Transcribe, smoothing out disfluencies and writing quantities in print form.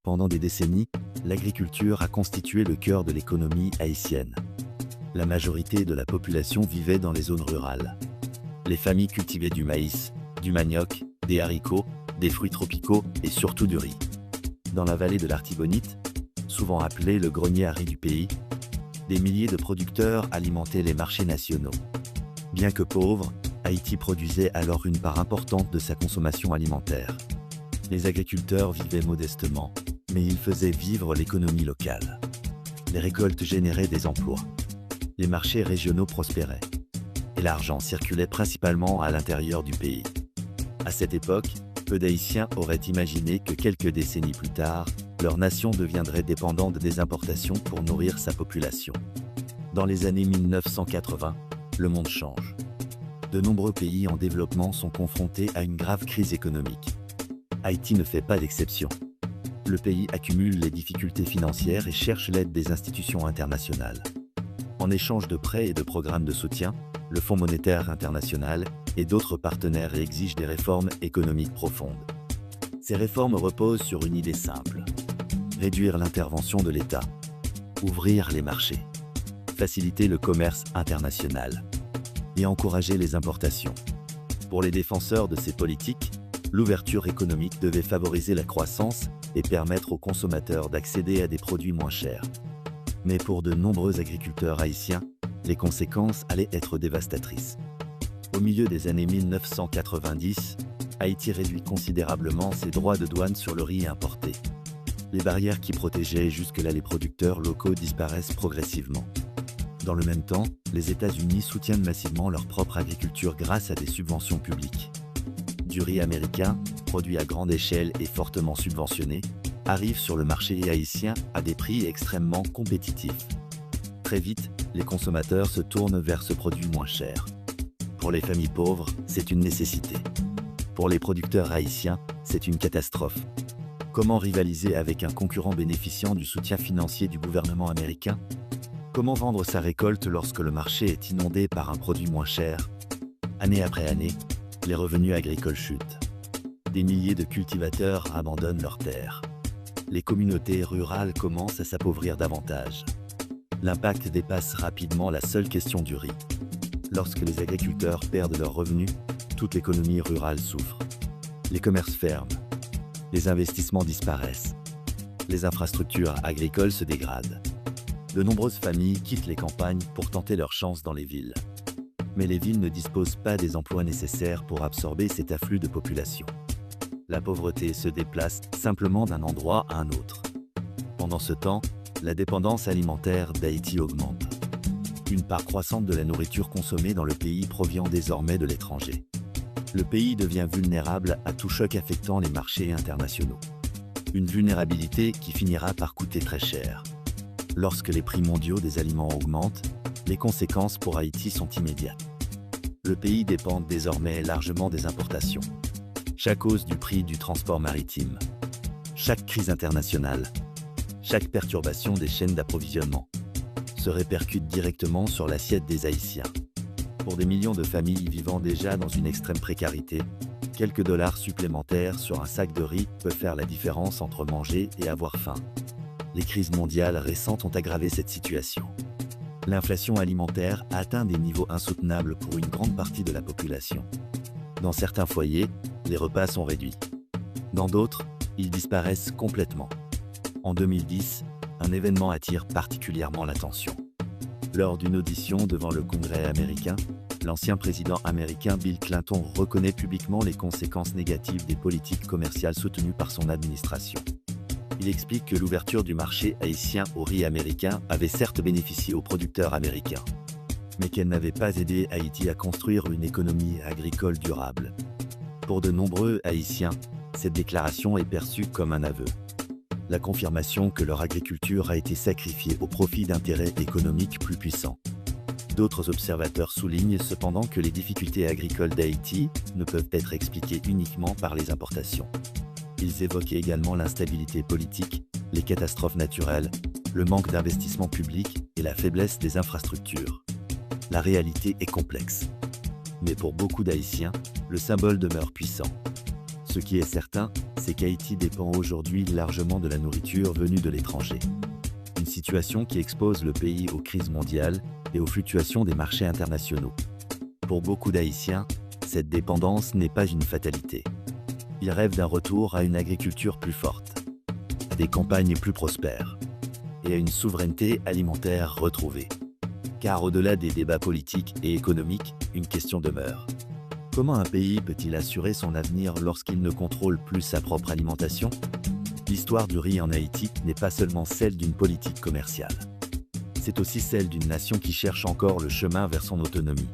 Pendant des décennies, l'agriculture a constitué le cœur de l'économie haïtienne. La majorité de la population vivait dans les zones rurales. Les familles cultivaient du maïs, du manioc, des haricots, des fruits tropicaux et surtout du riz. Dans la vallée de l'Artibonite, souvent appelée le grenier à riz du pays, des milliers de producteurs alimentaient les marchés nationaux. Bien que pauvre, Haïti produisait alors une part importante de sa consommation alimentaire. Les agriculteurs vivaient modestement, mais ils faisaient vivre l'économie locale. Les récoltes généraient des emplois. Les marchés régionaux prospéraient. Et l'argent circulait principalement à l'intérieur du pays. À cette époque, peu d'Haïtiens auraient imaginé que quelques décennies plus tard, leur nation deviendrait dépendante des importations pour nourrir sa population. Dans les années 1980, le monde change. De nombreux pays en développement sont confrontés à une grave crise économique. Haïti ne fait pas d'exception. Le pays accumule les difficultés financières et cherche l'aide des institutions internationales. En échange de prêts et de programmes de soutien, le Fonds monétaire international et d'autres partenaires exigent des réformes économiques profondes. Ces réformes reposent sur une idée simple: réduire l'intervention de l'État, ouvrir les marchés, faciliter le commerce international et encourager les importations. Pour les défenseurs de ces politiques, l'ouverture économique devait favoriser la croissance et permettre aux consommateurs d'accéder à des produits moins chers. Mais pour de nombreux agriculteurs haïtiens, les conséquences allaient être dévastatrices. Au milieu des années 1990, Haïti réduit considérablement ses droits de douane sur le riz importé. Les barrières qui protégeaient jusque-là les producteurs locaux disparaissent progressivement. Dans le même temps, les États-Unis soutiennent massivement leur propre agriculture grâce à des subventions publiques. Du riz américain, produit à grande échelle et fortement subventionné, arrive sur le marché haïtien à des prix extrêmement compétitifs. Très vite, les consommateurs se tournent vers ce produit moins cher. Pour les familles pauvres, c'est une nécessité. Pour les producteurs haïtiens, c'est une catastrophe. Comment rivaliser avec un concurrent bénéficiant du soutien financier du gouvernement américain? Comment vendre sa récolte lorsque le marché est inondé par un produit moins cher? Année après année, les revenus agricoles chutent. Des milliers de cultivateurs abandonnent leurs terres. Les communautés rurales commencent à s'appauvrir davantage. L'impact dépasse rapidement la seule question du riz. Lorsque les agriculteurs perdent leurs revenus, toute l'économie rurale souffre. Les commerces ferment. Les investissements disparaissent. Les infrastructures agricoles se dégradent. De nombreuses familles quittent les campagnes pour tenter leur chance dans les villes. Mais les villes ne disposent pas des emplois nécessaires pour absorber cet afflux de population. La pauvreté se déplace simplement d'un endroit à un autre. Pendant ce temps, la dépendance alimentaire d'Haïti augmente. Une part croissante de la nourriture consommée dans le pays provient désormais de l'étranger. Le pays devient vulnérable à tout choc affectant les marchés internationaux. Une vulnérabilité qui finira par coûter très cher. Lorsque les prix mondiaux des aliments augmentent, les conséquences pour Haïti sont immédiates. Le pays dépend désormais largement des importations. Chaque hausse du prix du transport maritime, chaque crise internationale, chaque perturbation des chaînes d'approvisionnement se répercute directement sur l'assiette des Haïtiens. Pour des millions de familles vivant déjà dans une extrême précarité, quelques dollars supplémentaires sur un sac de riz peuvent faire la différence entre manger et avoir faim. Les crises mondiales récentes ont aggravé cette situation. L'inflation alimentaire a atteint des niveaux insoutenables pour une grande partie de la population. Dans certains foyers, les repas sont réduits. Dans d'autres, ils disparaissent complètement. En 2010, un événement attire particulièrement l'attention. Lors d'une audition devant le Congrès américain, l'ancien président américain Bill Clinton reconnaît publiquement les conséquences négatives des politiques commerciales soutenues par son administration. Il explique que l'ouverture du marché haïtien au riz américain avait certes bénéficié aux producteurs américains, mais qu'elle n'avait pas aidé Haïti à construire une économie agricole durable. Pour de nombreux Haïtiens, cette déclaration est perçue comme un aveu. La confirmation que leur agriculture a été sacrifiée au profit d'intérêts économiques plus puissants. D'autres observateurs soulignent cependant que les difficultés agricoles d'Haïti ne peuvent être expliquées uniquement par les importations. Ils évoquent également l'instabilité politique, les catastrophes naturelles, le manque d'investissement public et la faiblesse des infrastructures. La réalité est complexe. Mais pour beaucoup d'Haïtiens, le symbole demeure puissant. Ce qui est certain, c'est qu'Haïti dépend aujourd'hui largement de la nourriture venue de l'étranger. Une situation qui expose le pays aux crises mondiales et aux fluctuations des marchés internationaux. Pour beaucoup d'Haïtiens, cette dépendance n'est pas une fatalité. Ils rêvent d'un retour à une agriculture plus forte, à des campagnes plus prospères et à une souveraineté alimentaire retrouvée. Car au-delà des débats politiques et économiques, une question demeure. Comment un pays peut-il assurer son avenir lorsqu'il ne contrôle plus sa propre alimentation? L'histoire du riz en Haïti n'est pas seulement celle d'une politique commerciale. C'est aussi celle d'une nation qui cherche encore le chemin vers son autonomie.